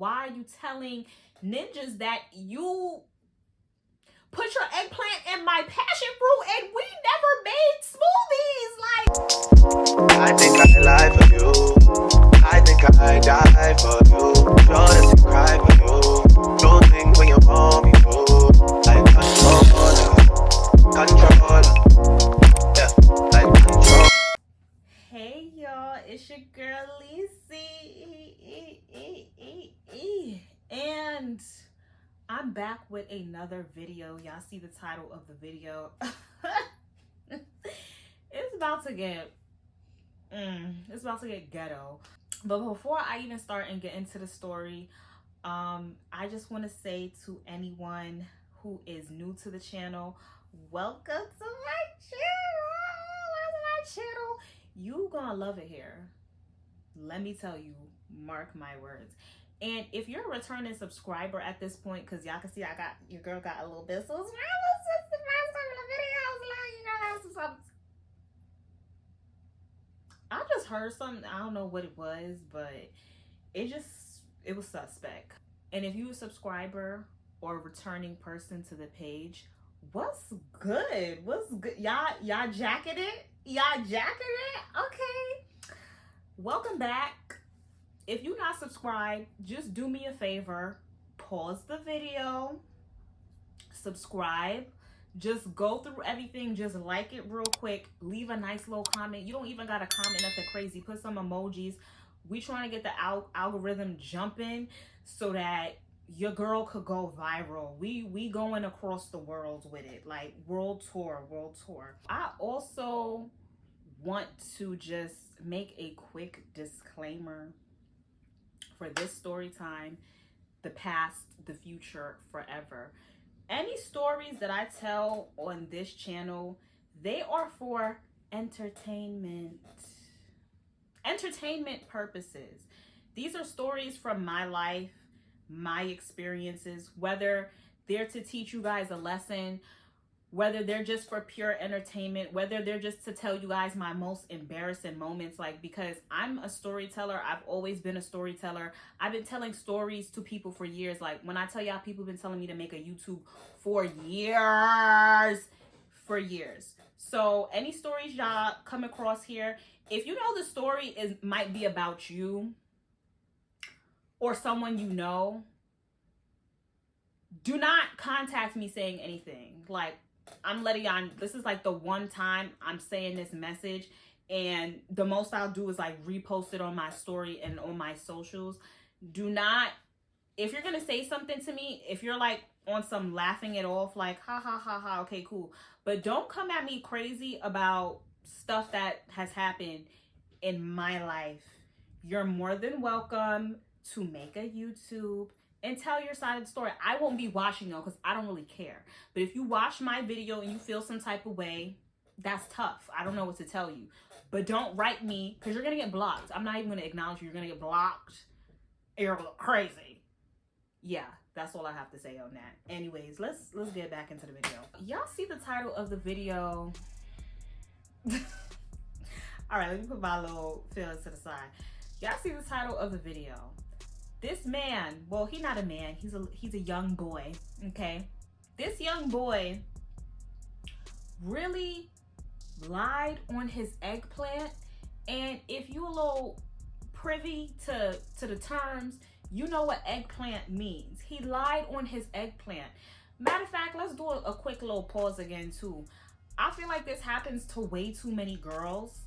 Why are you telling ninjas that you put your eggplant in my passion fruit and we never made smoothies? Like, I think I lie for you. I think I die for you. Sure to cry for you. Don't think when you want me to. Like control. Yeah, like control. hey y'all, it's your girl Lizzie, and I'm back with another video. Y'all see the title of the video. It's about to get ghetto. But before I even start and get into the story, I just want to say to anyone who is new to the channel, welcome to my channel. You gonna love it here. Let me tell you, mark my words. And if you're a returning subscriber at this point, because y'all can see your girl got a little bit so since the first time in the video, I was like, you gotta have some. I just heard something, I don't know what it was, but it was suspect. And if you a subscriber or a returning person to the page, what's good? Y'all jacking it? Okay. Welcome back. If you're not subscribed, just do me a favor. Pause the video. Subscribe. Just go through everything. Just like it real quick. Leave a nice little comment. You don't even got to comment nothing crazy. Put some emojis. We trying to get the algorithm jumping so that your girl could go viral. We going across the world with it. Like world tour. I also want to just make a quick disclaimer for this story time: the past, the future, forever. Any stories that I tell on this channel, they are for entertainment purposes. These are stories from my life, my experiences, whether they're to teach you guys a lesson, whether they're just for pure entertainment, whether they're just to tell you guys my most embarrassing moments. Like, because I'm a storyteller, I've always been a storyteller. I've been telling stories to people for years. Like, when I tell y'all, people have been telling me to make a YouTube for years. So any stories y'all come across here, if you know the story might be about you or someone you know, do not contact me saying anything. Like, I'm letting y'all, this is like the one time I'm saying this message, and the most I'll do is like repost it on my story and on my socials. Do not, if you're gonna say something to me, if you're like on some laughing it off, like ha ha ha ha, okay, cool, but don't come at me crazy about stuff that has happened in my life. You're more than welcome to make a YouTube and tell your side of the story. I won't be watching though, because I don't really care. But if you watch my video and you feel some type of way, that's tough. I don't know what to tell you. But don't write me, because you're going to get blocked. I'm not even going to acknowledge you. You're going to get blocked. You're going to look crazy. Yeah, that's all I have to say on that. Anyways, let's get back into the video. Y'all see the title of the video? All right, let me put my little feelings to the side. Y'all see the title of the video? This man, well, he's not a man, he's a young boy, okay? This young boy really lied on his eggplant, and if you a little privy to the terms, you know what eggplant means. He lied on his eggplant. Matter of fact, let's do a quick little pause again too. I feel like this happens to way too many girls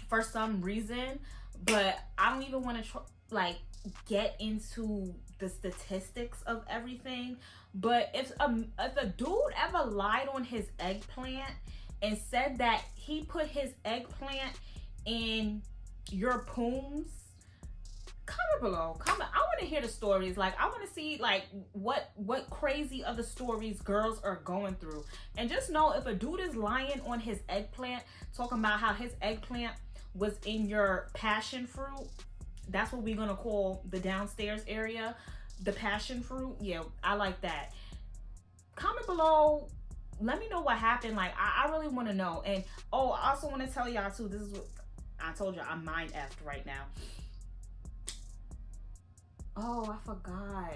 for some reason, but I don't even want to get into the statistics of everything. But if a dude ever lied on his eggplant and said that he put his eggplant in your pooms, comment below. I want to hear the stories. Like, I want to see like what crazy other stories girls are going through. And just know, if a dude is lying on his eggplant, talking about how his eggplant was in your passion fruit, that's what we're gonna call the downstairs area, the passion fruit. Yeah, I like that. Comment below, let me know what happened. Like, I really want to know. And oh, I also want to tell y'all too, this is what I told you, I'm mind effed right now. Oh, I forgot.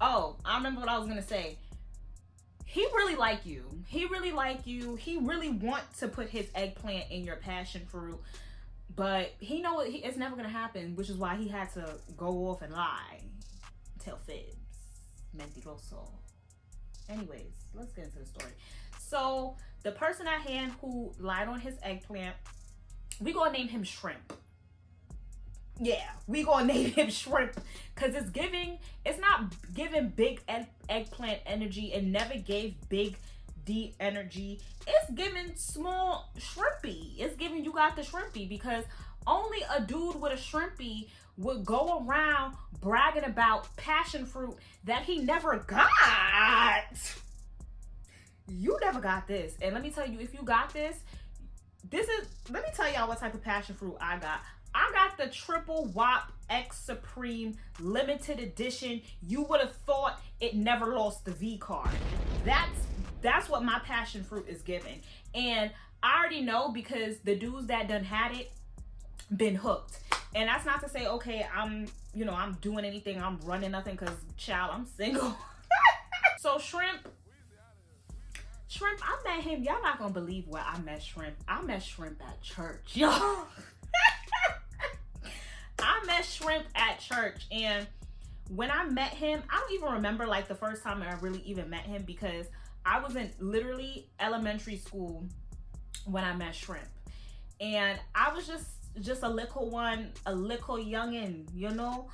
Oh, I remember what I was gonna say. He really like you. He really like you. He really want to put his eggplant in your passion fruit, but he know it's never gonna happen, which is why he had to go off and lie, tell fibs, mentiroso. Anyways, let's get into the story. So the person at hand who lied on his eggplant, we gonna name him Shrimp. Yeah, we gonna name him Shrimp because it's not giving big eggplant energy. It never gave big D energy. It's giving small shrimpy. It's giving you got the shrimpy, because only a dude with a shrimpy would go around bragging about passion fruit that he never got. You never got this. And let me tell you, if you got this, let me tell y'all what type of passion fruit I got. I got the Triple Wop X Supreme limited edition. You would have thought it never lost the V card. That's what my passion fruit is giving. And I already know, because the dudes that done had it been hooked. And that's not to say, okay, I'm doing anything, I'm running nothing, because child, I'm single. So Shrimp, I met him. Y'all not gonna believe where I met Shrimp. I met Shrimp at church, y'all. I met Shrimp at church, and when I met him, I don't even remember like the first time I really even met him, because I was in literally elementary school when I met Shrimp, and I was just a little youngin', you know.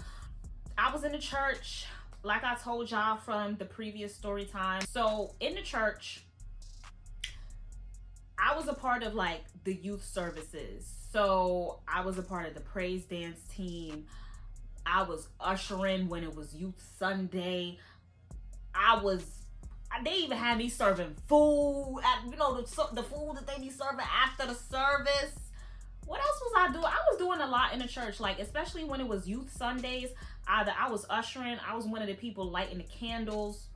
I was in the church, like I told y'all from the previous story time. So in the church, I was a part of like the youth services. So I was a part of the praise dance team. I was ushering when it was Youth Sunday. They even had me serving food, the food that they be serving after the service. What else was I doing? I was doing a lot in the church, like especially when it was Youth Sundays. Either I was ushering, I was one of the people lighting the candles,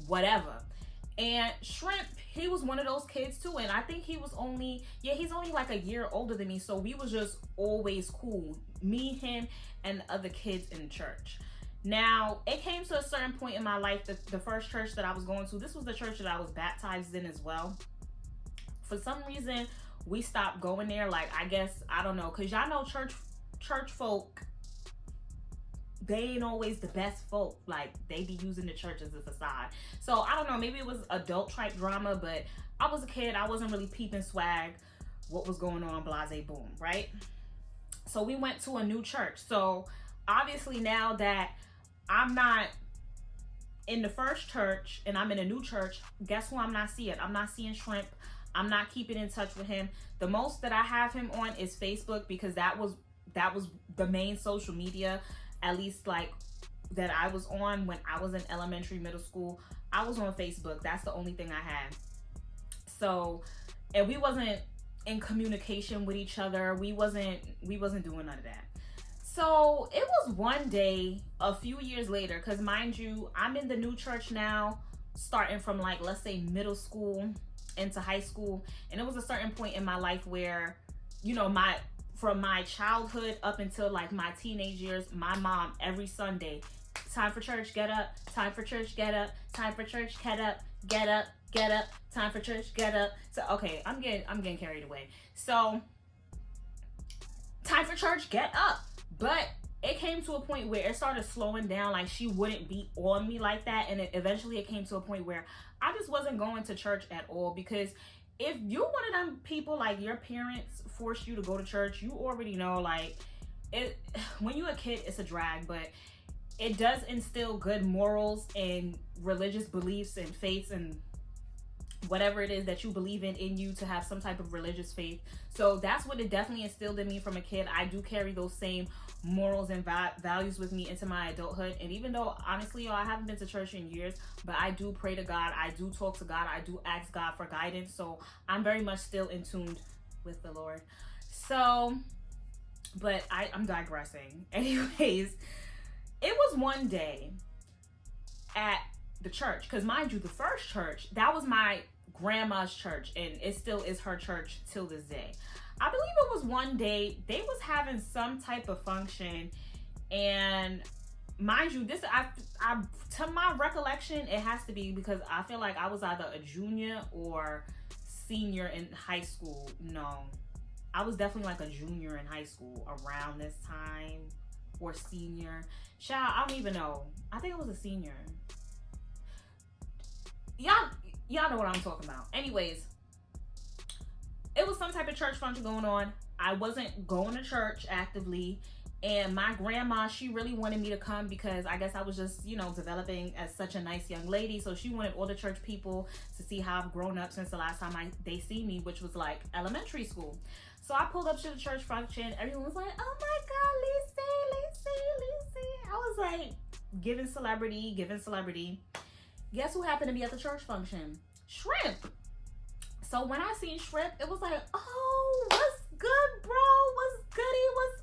whatever. And Shrimp, he was one of those kids too, and I think he's only like a year older than me, so we was just always cool. Me, him, and the other kids in the church. Now, it came to a certain point in my life, the first church that I was going to, this was the church that I was baptized in as well. For some reason, we stopped going there, like, I guess, I don't know, because y'all know church folk, they ain't always the best folk. Like, they be using the church as a facade. So I don't know, maybe it was adult type drama, but I was a kid, I wasn't really peeping swag, what was going on, blase boom, right? So we went to a new church. So obviously now that I'm not in the first church and I'm in a new church, guess who I'm not seeing? I'm not seeing Shrimp. I'm not keeping in touch with him. The most that I have him on is Facebook, because that was the main social media, at least like that I was on when I was in elementary, middle school. I was on Facebook. That's the only thing I had. So, and we wasn't in communication with each other. We wasn't doing none of that. So it was one day a few years later, because mind you, I'm in the new church now, starting from like, let's say middle school into high school. And it was a certain point in my life where, from my childhood up until like my teenage years, my mom every Sunday, time for church, get up, time for church, get up, time for church, get up, get up, get up, time for church, get up. So okay, I'm getting carried away. So time for church, get up. But it came to a point where it started slowing down, like she wouldn't be on me like that, and eventually it came to a point where I just wasn't going to church at all, because if you're one of them people, like your parents forced you to go to church, you already know, like, it when you're a kid, it's a drag, but it does instill good morals and religious beliefs and faiths and whatever it is that you believe in you, to have some type of religious faith. So that's what it definitely instilled in me from a kid. I do carry those same morals and values with me into my adulthood. And even though, honestly, I haven't been to church in years, but I do pray to God. I do talk to God. I do ask God for guidance. So I'm very much still in tune with the Lord. So, but I'm digressing. Anyways, it was one day at the church, because mind you, the first church, that was my grandma's church, and it still is her church till this day. I believe it was one day they was having some type of function, and mind you, this I to my recollection, it has to be because I feel like I was either a junior or senior in high school. No, I was definitely like a junior in high school around this time, or senior. Child, I don't even know. I think I was a senior. Y'all know what I'm talking about. Anyways, it was some type of church function going on. I wasn't going to church actively, and my grandma, she really wanted me to come because I guess I was just, developing as such a nice young lady. So she wanted all the church people to see how I've grown up since the last time they see me, which was like elementary school. So I pulled up to the church function. Everyone was like, "Oh my God, Lisa." I was like, giving celebrity. Guess who happened to be at the church function? Shrimp. So when I seen Shrimp, it was like, "Oh, what's good, bro? What's goody? What's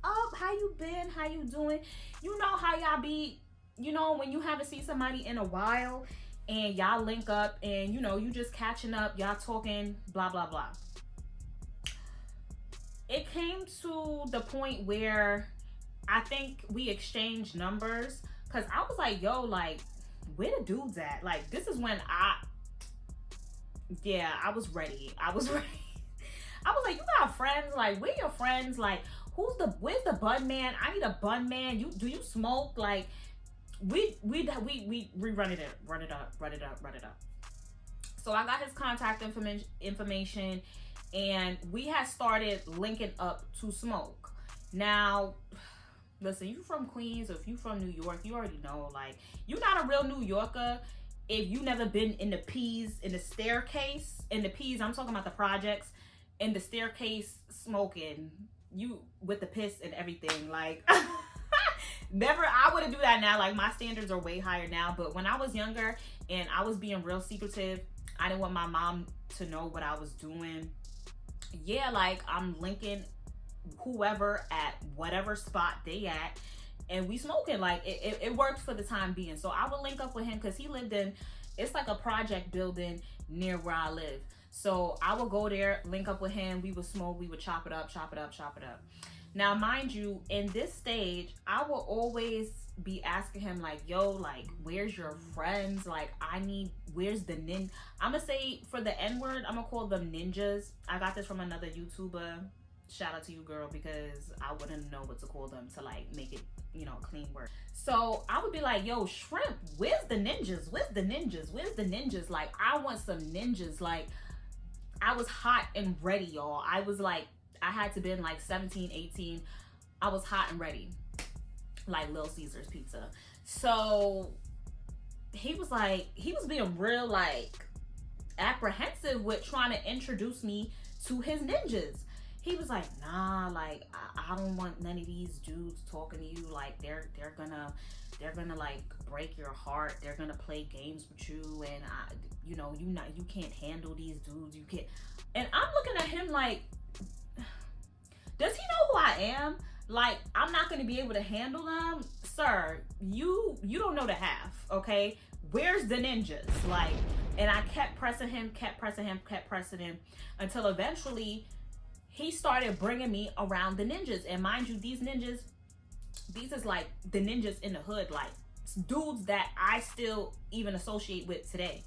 up? How you been? How you doing?" You know how y'all be, when you haven't seen somebody in a while and y'all link up and, you just catching up, y'all talking, blah, blah, blah. It came to the point where I think we exchanged numbers because I was like, yo, like, where the dudes at? Like, this is when I was ready. I was like, you got friends? Like, where your friends? Like, where's the bun man? I need a bun man. Do you smoke? Like, we run it up. So I got his contact information, and we had started linking up to smoke. Now, listen, you from Queens or if you from New York, you already know, like, you're not a real New Yorker if you never been in the P's, in the staircase. In the P's, I'm talking about the projects, in the staircase smoking, you with the piss and everything. Like, never, I wouldn't do that now. Like, my standards are way higher now. But when I was younger and I was being real secretive, I didn't want my mom to know what I was doing. Yeah, like, I'm linking whoever at whatever spot they at, and we smoking. Like, it worked for the time being. So I would link up with him because he lived in, it's like a project building near where I live. So I would go there, link up with him, we would smoke, we would chop it up. Now, mind you, in this stage, I will always be asking him, like, yo, like, where's your friends? Like, where's the I'm gonna say, for the N-word, I'm gonna call them ninjas. I got this from another YouTuber. Shout out to you, girl, because I wouldn't know what to call them to, like, make it, a clean word. So I would be like, yo, Shrimp, where's the ninjas? Like, I want some ninjas. Like, I was hot and ready, y'all. I was like, I had to been like 17, 18. I was hot and ready, like Little Caesar's pizza. So he was being real, like, apprehensive with trying to introduce me to his ninjas. He was like, nah, like, I don't want none of these dudes talking to you. Like, they're gonna like break your heart. They're gonna play games with you, and you can't handle these dudes. You can't. And I'm looking at him like, does he know who I am? Like, I'm not gonna be able to handle them, sir. You don't know the half, okay? Where's the ninjas? Like, and I kept pressing him until eventually he started bringing me around the ninjas. And mind you, these is like the ninjas in the hood, like dudes that I still even associate with today.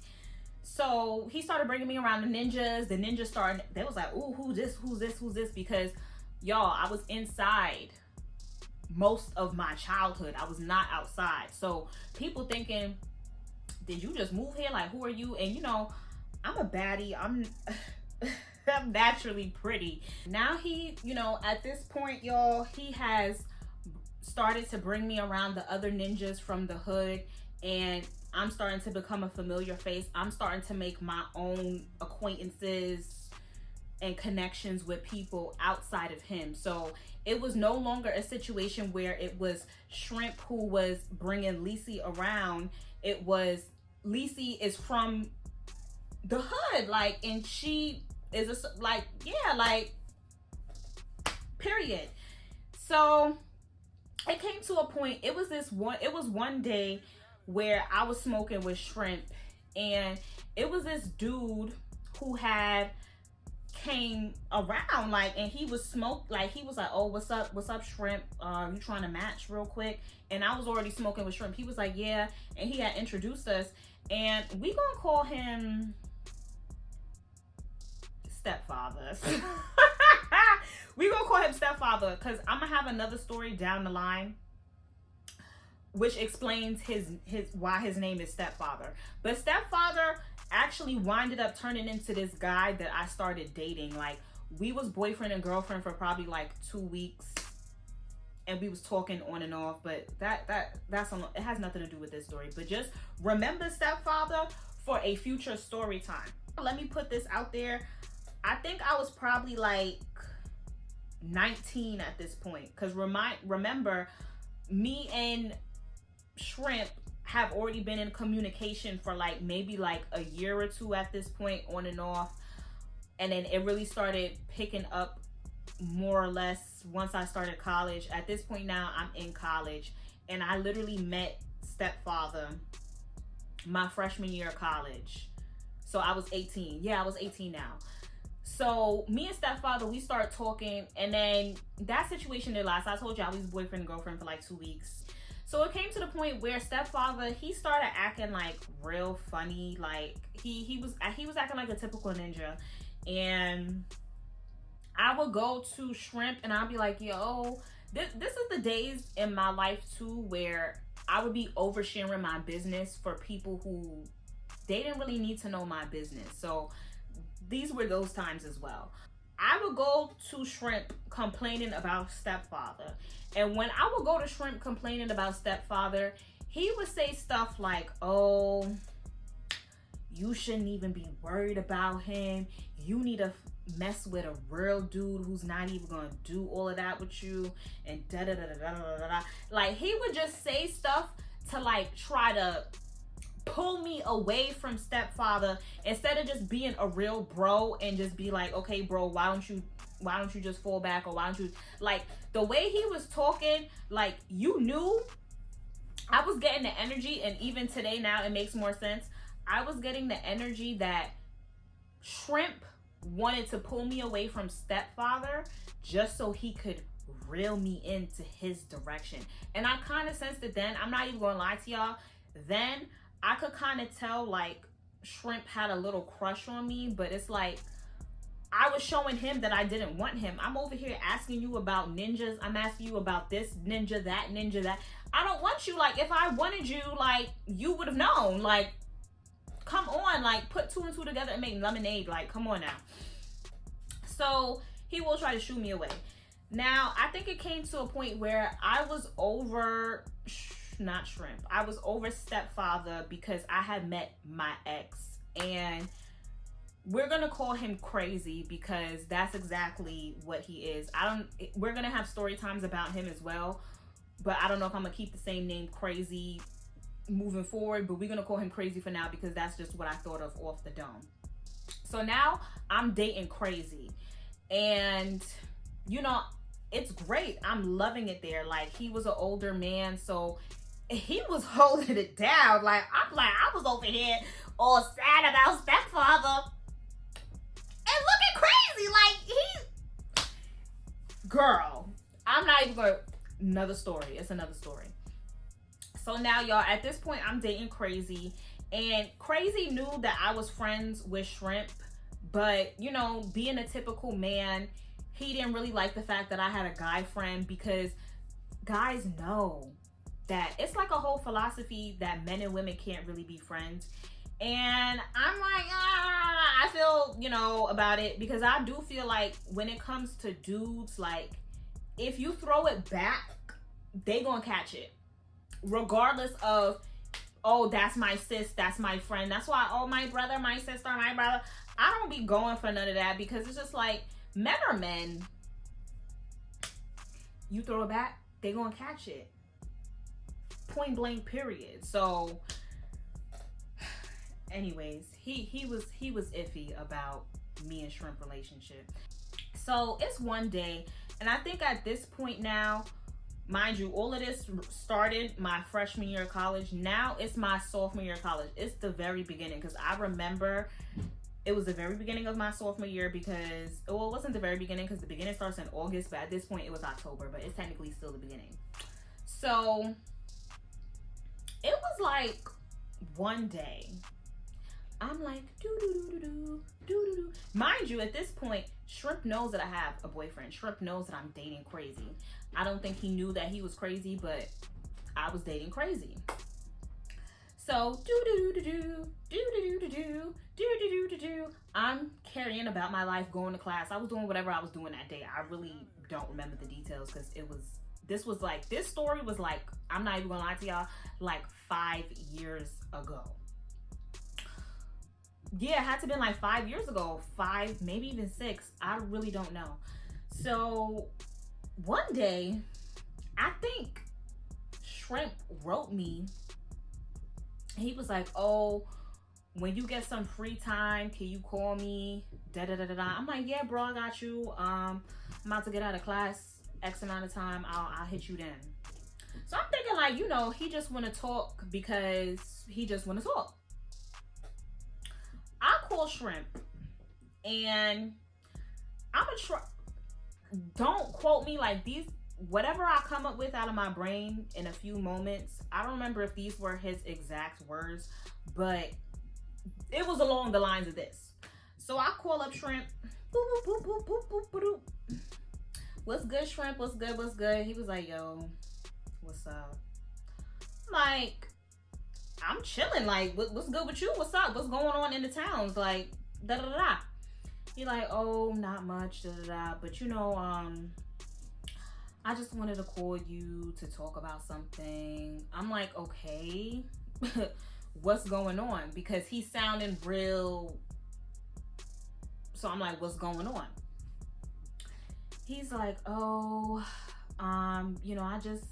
So he started bringing me around the ninjas. The ninjas started, they was like, ooh, who's this? Because, y'all, I was inside most of my childhood. I was not outside. So people thinking, did you just move here? Like, who are you? And, I'm a baddie. I'm naturally pretty. Now he, at this point, y'all, he has started to bring me around the other ninjas from the hood, and I'm starting to become a familiar face. I'm starting to make my own acquaintances and connections with people outside of him. So it was no longer a situation where it was Shrimp who was bringing Lisi around. It was, Lisi is from the hood, like, and she is period. So it came to a point, it was one day where I was smoking with Shrimp, and it was this dude who had came around, like, and he was smoked, like, he was like, oh, what's up, Shrimp, you trying to match real quick? And I was already smoking with Shrimp. He was like, yeah. And he had introduced us, and we gonna call him stepfather. We gonna call him stepfather, because I'm gonna have another story down the line which explains his why his name is stepfather. But stepfather actually winded up turning into this guy that I started dating. Like, we was boyfriend and girlfriend for probably like 2 weeks, and we was talking on and off. But that's it has nothing to do with this story. But just remember stepfather for a future story time. Let me put this out there. I think I was probably like 19 at this point, because remember, me and Shrimp have already been in communication for like maybe like a year or two at this point, on and off. And then it really started picking up more or less once I started college. At this point now, I'm in college, and I literally met stepfather my freshman year of college. So I was 18. Yeah, I was 18 now. So me and stepfather, we start talking, and then that situation did last. I told y'all we was boyfriend and girlfriend for like 2 weeks. So it came to the point where stepfather, he started acting like real funny. Like he was acting like a typical ninja. And I would go to Shrimp and I'd be like, yo, this is the days in my life too where I would be oversharing my business for people who they didn't really need to know my business. So these were those times as well. I would go to Shrimp complaining about stepfather. And when I would go to Shrimp complaining about stepfather, he would say stuff like, oh, you shouldn't even be worried about him. You need to mess with a real dude who's not even gonna do all of that with you, and da da da da da da da. Like, he would just say stuff to like try to pull me away from stepfather, instead of just being a real bro and just be like, okay bro, why don't you just fall back, or why don't you, like, the way he was talking, like, you knew I was getting the energy. And even today now it makes more sense. I was getting the energy that Shrimp wanted to pull me away from stepfather just so he could reel me into his direction. And I kind of sensed it then. I'm not even gonna lie to y'all. Then I could kind of tell like Shrimp had a little crush on me, but it's like I was showing him that I didn't want him. I'm over here asking you about ninjas. I'm asking you about this ninja, that ninja, that. I don't want you. Like, if I wanted you, like, you would have known. Like, come on, like, put 2 and 2 together and make lemonade. Like, come on now. So he will try to shoo me away. Now, I think it came to a point where I was over, not Shrimp, I was over stepfather because I had met my ex. And we're gonna call him Crazy because that's exactly what he is. We're gonna have story times about him as well, but I don't know if I'm gonna keep the same name, Crazy, moving forward. But we're gonna call him Crazy for now because that's just what I thought of off the dome. So now I'm dating Crazy, and you know, it's great. I'm loving it there. Like, he was an older man, so he was holding it down. Like, I was over here all sad about stepfather, and look at Crazy. Like, girl, I'm not even gonna, another story. It's another story. So now, y'all, at this point, I'm dating Crazy, and Crazy knew that I was friends with Shrimp, but, you know, being a typical man, he didn't really like the fact that I had a guy friend, because guys know that it's like a whole philosophy that men and women can't really be friends. And I'm like, I feel, you know, about it, because I do feel like when it comes to dudes, like, if you throw it back, they gonna catch it. Regardless of, oh, that's my sis, that's my friend. That's why, oh, my brother, my sister, my brother. I don't be going for none of that, because it's just like, men are men. You throw it back, they gonna catch it. Point blank, period. So anyways, he was iffy about me and Shrimp relationship. So it's one day, and I think at this point now, mind you, all of this started my freshman year of college. Now it's my sophomore year of college. It's the very beginning, because I remember It was the very beginning of my sophomore year because, well, it wasn't the very beginning because the beginning starts in August, but at this point it was October, but it's technically still the beginning. So it was like one day, I'm like, do. Mind you, at this point, Shrimp knows that I have a boyfriend. Shrimp knows that I'm dating Crazy. I don't think he knew that he was crazy, but I was dating Crazy. So I'm carrying about my life, going to class. I was doing whatever I was doing that day. I really don't remember the details because this story was like, I'm not even gonna lie to y'all, like 5 years ago. Yeah, it had to have been like 5 years ago, 5, maybe even 6. I really don't know. So one day, I think Shrimp wrote me. He was like, oh, when you get some free time, can you call me? I'm like, yeah, bro, I got you. I'm about to get out of class, X amount of time. I'll hit you then. So I'm thinking like, you know, he just want to talk because he just want to talk. I call Shrimp and I'm gonna try. Don't quote me, like these, whatever I come up with out of my brain in a few moments. I don't remember if these were his exact words, but it was along the lines of this. So I call up Shrimp. Boop, boop, boop, boop, boop, boop, boop. What's good, Shrimp? What's good? What's good? He was like, yo, what's up? Like, I'm chilling. Like, what's good with you? What's up? What's going on in the towns? Like, da-da-da-da. He like, oh, not much, da-da-da. But, you know, I just wanted to call you to talk about something. I'm like, okay. What's going on? Because he's sounding real. So I'm like, what's going on? He's like, oh, you know, I just,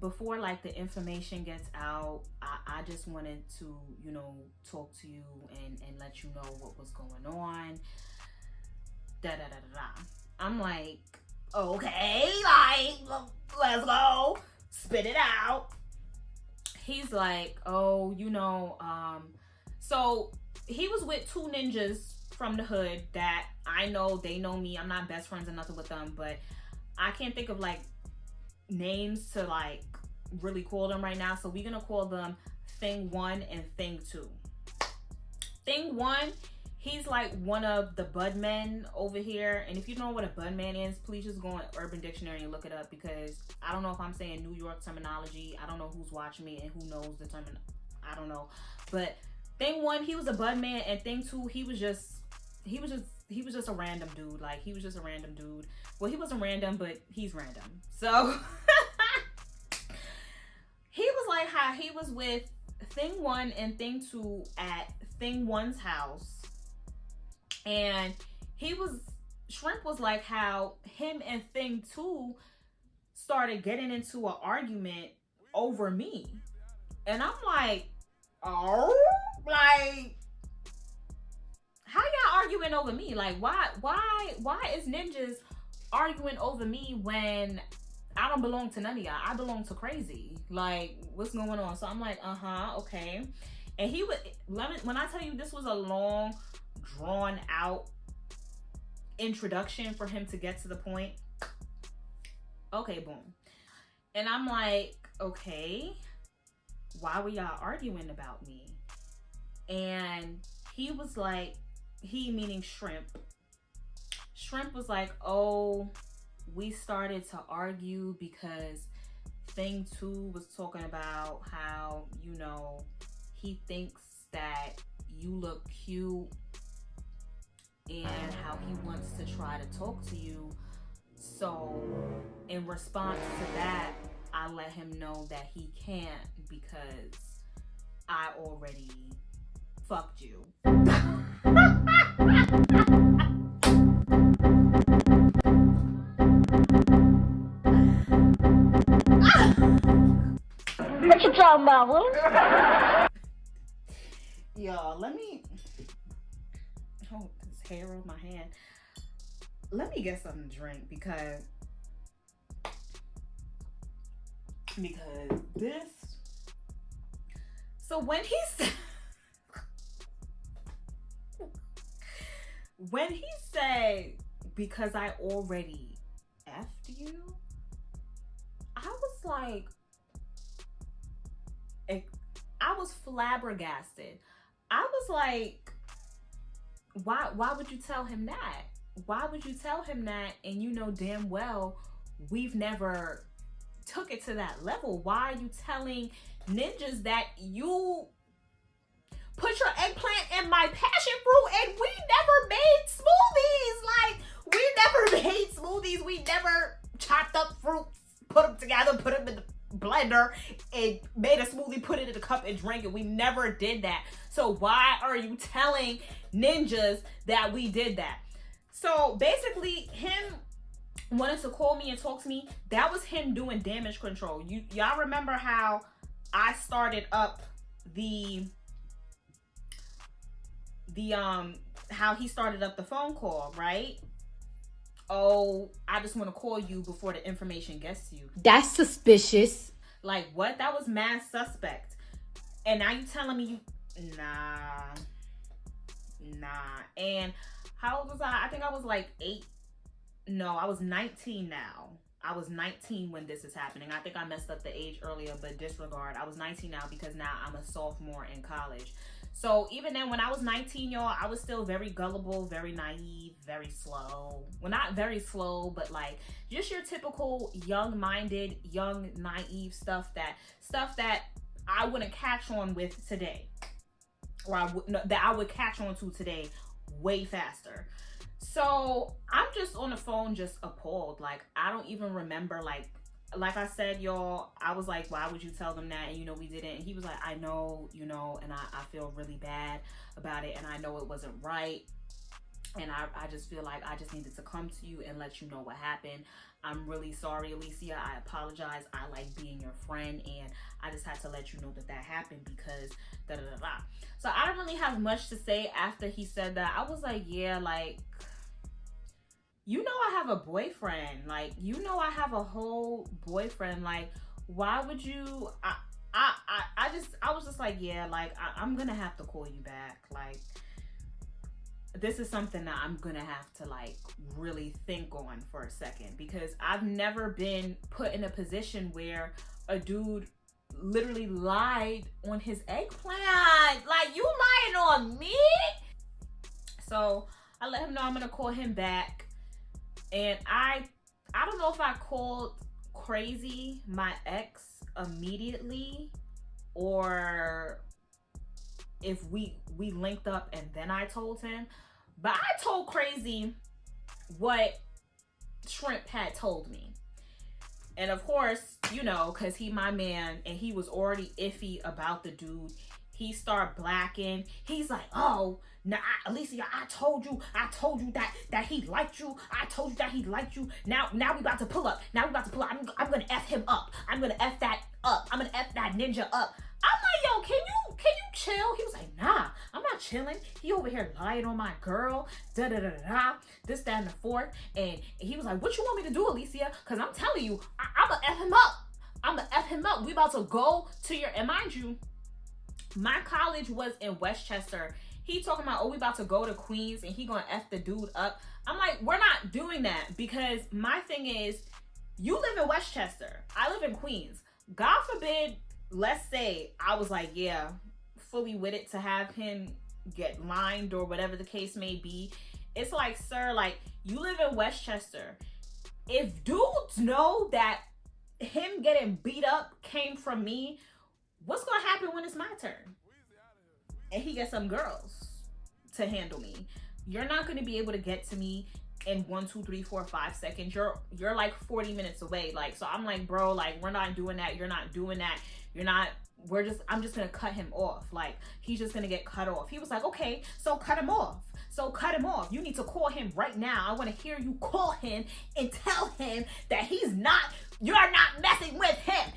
before like the information gets out, I just wanted to, you know, talk to you and let you know what was going on. Da-da-da-da-da. I'm like, okay, like, let's go. Spit it out. He's like, oh, you know, so he was with 2 ninjas from the hood that I know, they know me. I'm not best friends or nothing with them, but I can't think of like names to like really call them right now. So we're gonna call them Thing 1 and Thing 2. Thing 1, he's like one of the budmen over here. And if you don't know what a budman is, please just go on Urban Dictionary and look it up, because I don't know if I'm saying New York terminology. I don't know who's watching me and who knows the term. I don't know. But Thing 1, he was a budman, and Thing 2, he was just a random dude. Like, he was just a random dude. Well, he wasn't random, but he's random. So he was like how he was with Thing 1 and Thing 2 at Thing 1's house. And Shrimp was like how him and Thing 2 started getting into an argument over me. And I'm like, oh, like, how y'all arguing over me? Like, why is ninjas arguing over me when I don't belong to none of y'all? I belong to Crazy. Like, what's going on? So I'm like, okay. And he would, when I tell you this was a long, drawn out introduction for him to get to the point. Okay, boom. And I'm like, okay, why were y'all arguing about me? And he was like, he meaning Shrimp. Shrimp was like, oh, we started to argue because Thing 2 was talking about how, you know, he thinks that you look cute and how he wants to try to talk to you. So in response to that, I let him know that he can't because I already fucked you. What you talking about, Willis? Y'all, let me, oh, this hair on my hand. Let me get something to drink because this. So when he said, when he said, because I already effed you, I was like, I was flabbergasted. I was like, why would you tell him that? Why would you tell him that? And you know damn well we've never took it to that level. Why are you telling ninjas that you put your eggplant in my passion fruit and we never made smoothies? Like, we never made smoothies. We never chopped up fruits, put them together, put them in the blender and made a smoothie, put it in a cup and drank it. We never did that. So why are you telling ninjas that we did that? So basically, him wanted to call me and talk to me. That was him doing damage control. Y'all remember how I started up how he started up the phone call, right? Oh, I just want to call you before the information gets to you. That's suspicious. Like, what? That was mad suspect. And now you telling me nah. And how old was I? I think I was like 8. No, I was 19 now. I was 19 when this is happening. I think I messed up the age earlier, but disregard. I was 19 now because now I'm a sophomore in college. So even then, when I was 19, y'all, I was still very gullible, very naive, very slow. Well, not very slow, but like just your typical young-minded, young, naive stuff that I wouldn't catch on with today, or that I would catch on to today way faster. So I'm just on the phone, just appalled. Like, I don't even remember, like I said, y'all, I was like, why would you tell them that? And you know, we didn't. And he was like, I know, you know, and I feel really bad about it. And I know it wasn't right. And I just feel like I just needed to come to you and let you know what happened. I'm really sorry, Alicia. I apologize. I like being your friend. And I just had to let you know that happened because da-da-da-da. So I don't really have much to say after he said that. I was like, yeah, like, you know, I have a boyfriend. Like, you know, I have a whole boyfriend. Like, why would you? I was just like, yeah, like, I'm gonna have to call you back. Like, this is something that I'm gonna have to like really think on for a second, because I've never been put in a position where a dude literally lied on his eggplant. Like, you lying on me? So I let him know I'm gonna call him back. And I don't know if I called Crazy, my ex, immediately, or if we linked up and then I told him. But I told Crazy what Shrimp had told me. And of course, you know, because he my man and he was already iffy about the dude, he started blacking. He's like, oh, now, Alicia, I told you that he liked you. I told you that he liked you. Now we about to pull up. I'm gonna F him up. I'm gonna F that up. I'm gonna F that ninja up. I'm like, yo, can you chill? He was like, nah, I'm not chilling. He over here lying on my girl, da-da-da-da-da, this, that, and the fourth. And he was like, what you want me to do, Alicia? Because I'm telling you, I'm gonna F him up. I'm gonna F him up. We about to go to your, and mind you, my college was in Westchester. He talking about, oh, we about to go to Queens and he gonna F the dude up. I'm like, we're not doing that, because my thing is, you live in Westchester. I live in Queens. God forbid, let's say I was like, yeah, fully with it to have him get lined or whatever the case may be. It's like, sir, like, you live in Westchester. If dudes know that him getting beat up came from me, what's gonna happen when it's my turn? And he gets some girls to handle me. You're not gonna be able to get to me in 1, 2, 3, 4, 5 seconds. You're like 40 minutes away. Like, so I'm like, bro, like, we're not doing that. You're not doing that. I'm just gonna cut him off. Like, he's just gonna get cut off. He was like, okay, so cut him off. You need to call him right now. I want to hear you call him and tell him that you're not messing with him.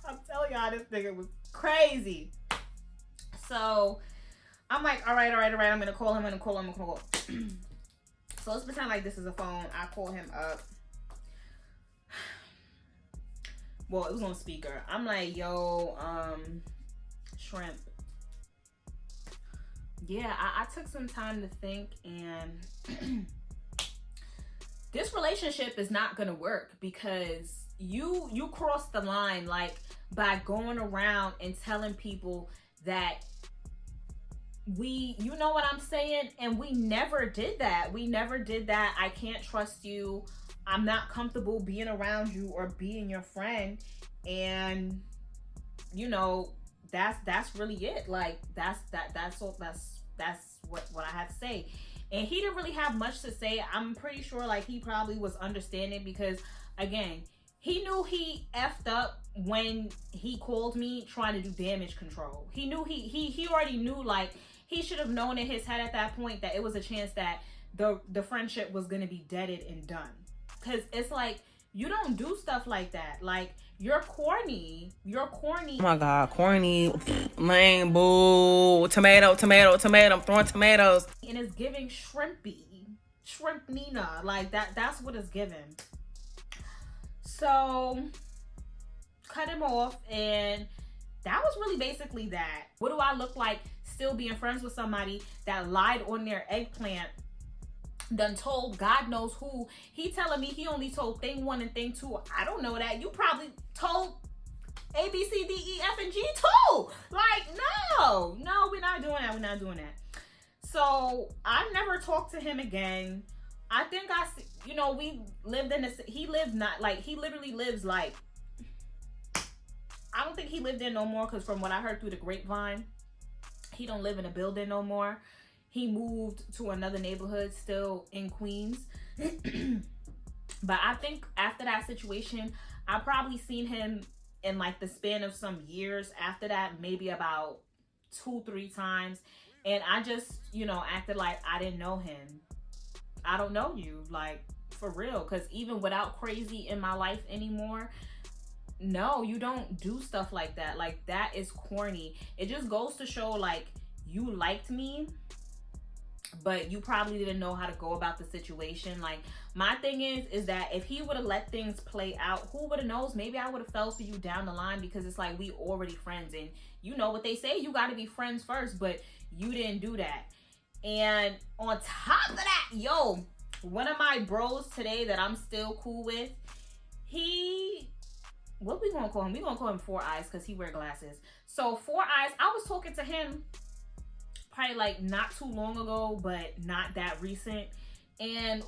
I'm telling y'all, this nigga was crazy. So I'm like, all right. I'm gonna call him. So let's pretend like this is a phone. I call him up. Well, it was on speaker. I'm like, yo, Shrimp, yeah, I took some time to think, and this relationship is not gonna work because you crossed the line, like, by going around and telling people that you know what I'm saying, and we never did that. I can't trust you. I'm not comfortable being around you or being your friend. And you know, that's really it. Like, that's what I have to say. And he didn't really have much to say. I'm pretty sure like he probably was understanding, because again, he knew he effed up when he called me trying to do damage control. He knew he already knew, like, he should have known in his head at that point that it was a chance that the friendship was going to be deaded and done. Because it's like, you don't do stuff like that. Like, you're corny. Oh my God, corny, lame, boo, tomato, I'm throwing tomatoes. And it's giving shrimp Nina. Like, that's what it's giving. So, cut him off, and that was really basically that. What do I look like still being friends with somebody that lied on their eggplant, done told God knows who? He telling me he only told thing 1 and thing 2. I don't know that. You probably told A, B, C, D, E, F, and G too. Like, no, we're not doing that. So I never talked to him again. I think we lived in this. He literally lives like, I don't think he lived there no more, because from what I heard through the grapevine, he don't live in a building no more. He moved to another neighborhood still in Queens. But I think after that situation, I probably seen him in like the span of some years after that, maybe about 2-3 times. And I just, acted like I didn't know him. I don't know you, like, for real. Because even without crazy in my life anymore, no, you don't do stuff like that. Like, that is corny. It just goes to show, like, you liked me, but you probably didn't know how to go about the situation. Like, my thing is that if he would have let things play out, who would have knows? Maybe I would have fell for you down the line, because it's like, we already friends, and you know what they say, you got to be friends first, but you didn't do that. And on top of that, one of my bros today that I'm still cool with, what we gonna call him? We gonna call him 4 Eyes, because he wear glasses. So 4 Eyes, I was talking to him probably like not too long ago, but not that recent. And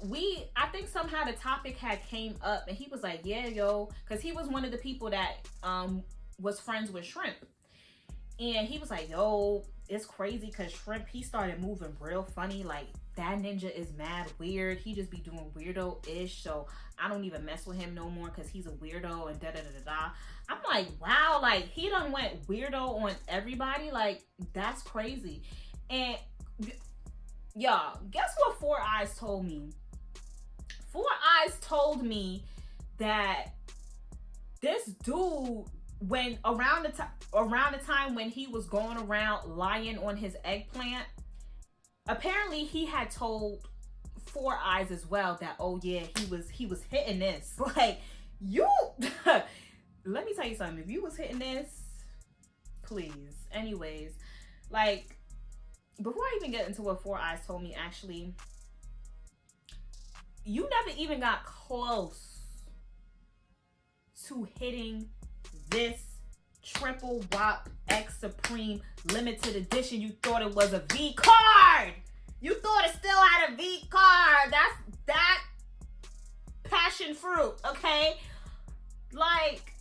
I think somehow the topic had came up, and he was like, yeah, because he was one of the people that was friends with Shrimp. And he was like, it's crazy, because Shrimp, he started moving real funny. Like, that ninja is mad weird. He just be doing weirdo-ish. So I don't even mess with him no more, because he's a weirdo and da-da-da-da-da. I'm like, wow, like, he done went weirdo on everybody. Like, that's crazy. And y'all, guess what 4 Eyes told me? 4 Eyes told me that this dude, when around the time when he was going around lying on his eggplant, apparently he had told 4 Eyes as well that, oh yeah, he was hitting this. Like, you let me tell you something. If you was hitting this, please. Anyways, like, before I even get into what 4 Eyes told me, actually, you never even got close to hitting this triple wop X Supreme limited edition. You thought it was a V card. You thought it still had a V card. That passion fruit, okay? Like,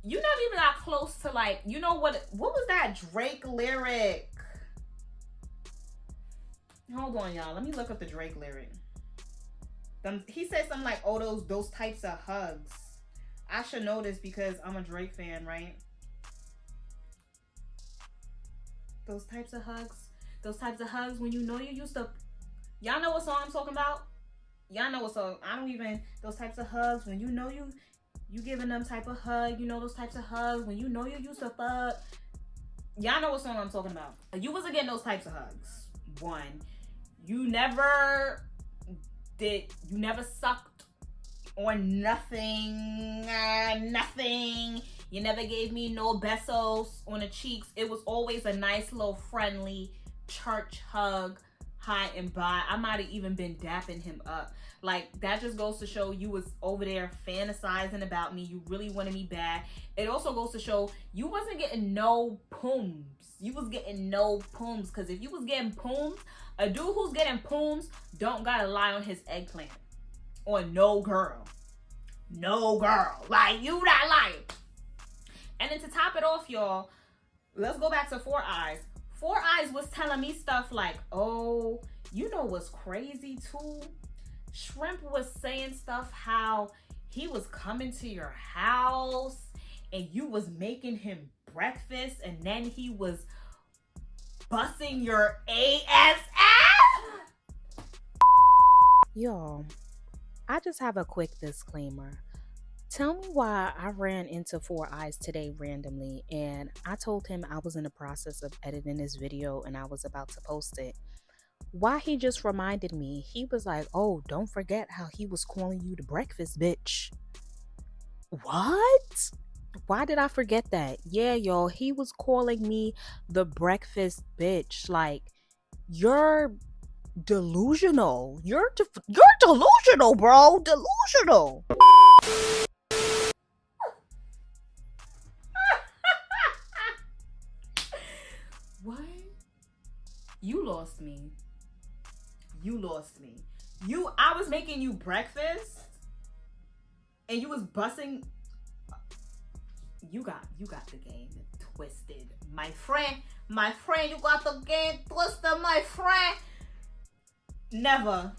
you never even got close to, like, you know what was that Drake lyric? Hold on, y'all. Let me look up the Drake lyric. He said something like, oh, those types of hugs. I should know this because I'm a Drake fan, right? Those types of hugs when you know you used to. Y'all know what song I'm talking about? Y'all know what song. Those types of hugs when you know you giving them type of hug. You know those types of hugs when you know you used to fuck. Y'all know what song I'm talking about. You wasn't getting those types of hugs. One, you never sucked on nothing. You never gave me no besos on the cheeks. It was always a nice little friendly church hug, hi and bye. I might have even been dapping him up. Like, that just goes to show you was over there fantasizing about me. You really wanted me bad. It also goes to show you wasn't getting no pooms. You was getting no pooms. Because if you was getting pooms, a dude who's getting pooms don't gotta lie on his eggplant. Or no girl. No girl. Like, you not lying. And then to top it off, y'all, let's go back to Four Eyes. Four Eyes was telling me stuff like, oh, you know what's crazy too? Shrimp was saying stuff how he was coming to your house and you was making him breakfast and then he was busting your ass. Y'all, I just have a quick disclaimer. Tell me why I ran into Four Eyes today randomly and I told him I was in the process of editing this video and I was about to post it. Why he just reminded me, he was like, oh, don't forget how he was calling you the breakfast bitch. What? Why did I forget that? Yeah, y'all, he was calling me the breakfast bitch. Like, you're delusional. You're delusional, bro. Delusional. What? You lost me. You lost me. I was making you breakfast and you was busting. You got the game twisted. My friend, you got the game twisted, my friend. Never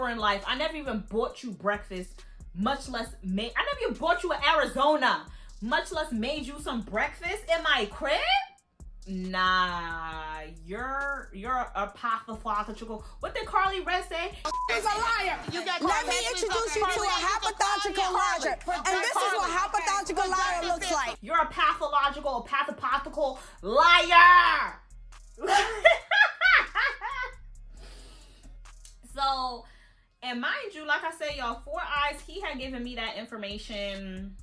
in life. I never even bought you breakfast, much less I never even bought you in Arizona, much less made you some breakfast in my crib. Nah, you're a pathological. What did Carly Red say? He's a liar. Let me introduce you to a hypothetical liar. And this is what hypothetical liar looks like. You're a pathological liar. So, and mind you, like I said, y'all, Four Eyes, he had given me that information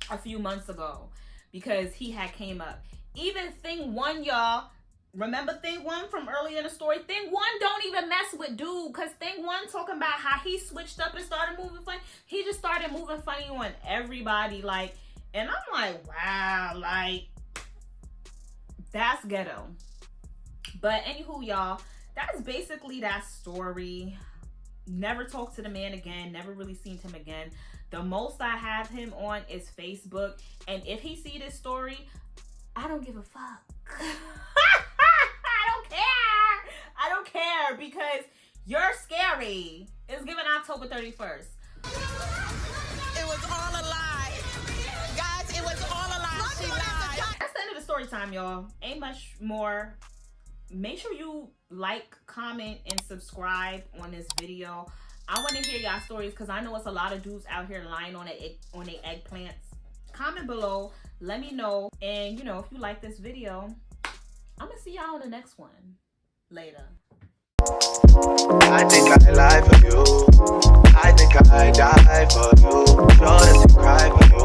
a few months ago because he had came up. Even Thing One, y'all. Remember Thing One from earlier in the story? Thing One don't even mess with dude. Because Thing One talking about how he switched up and started moving funny. He just started moving funny on everybody. Like, and I'm like, wow, like, that's ghetto. But anywho, y'all, that's basically that story. Never talked to the man again. Never really seen him again. The most I have him on is Facebook. And if he see this story, I don't give a fuck. I don't care because you're scary. It's given October 31st. It was all a lie. Guys, it was all a lie. She lied. That's the end of the story time, y'all. Ain't much more. Make sure you like, comment, and subscribe on this video. I want to hear y'all stories because I know it's a lot of dudes out here lying on their eggplants. Comment below. Let me know. And, you know, if you like this video, I'm going to see y'all on the next one. Later. I think I lie for you. I think I die for you. Sure to cry for you.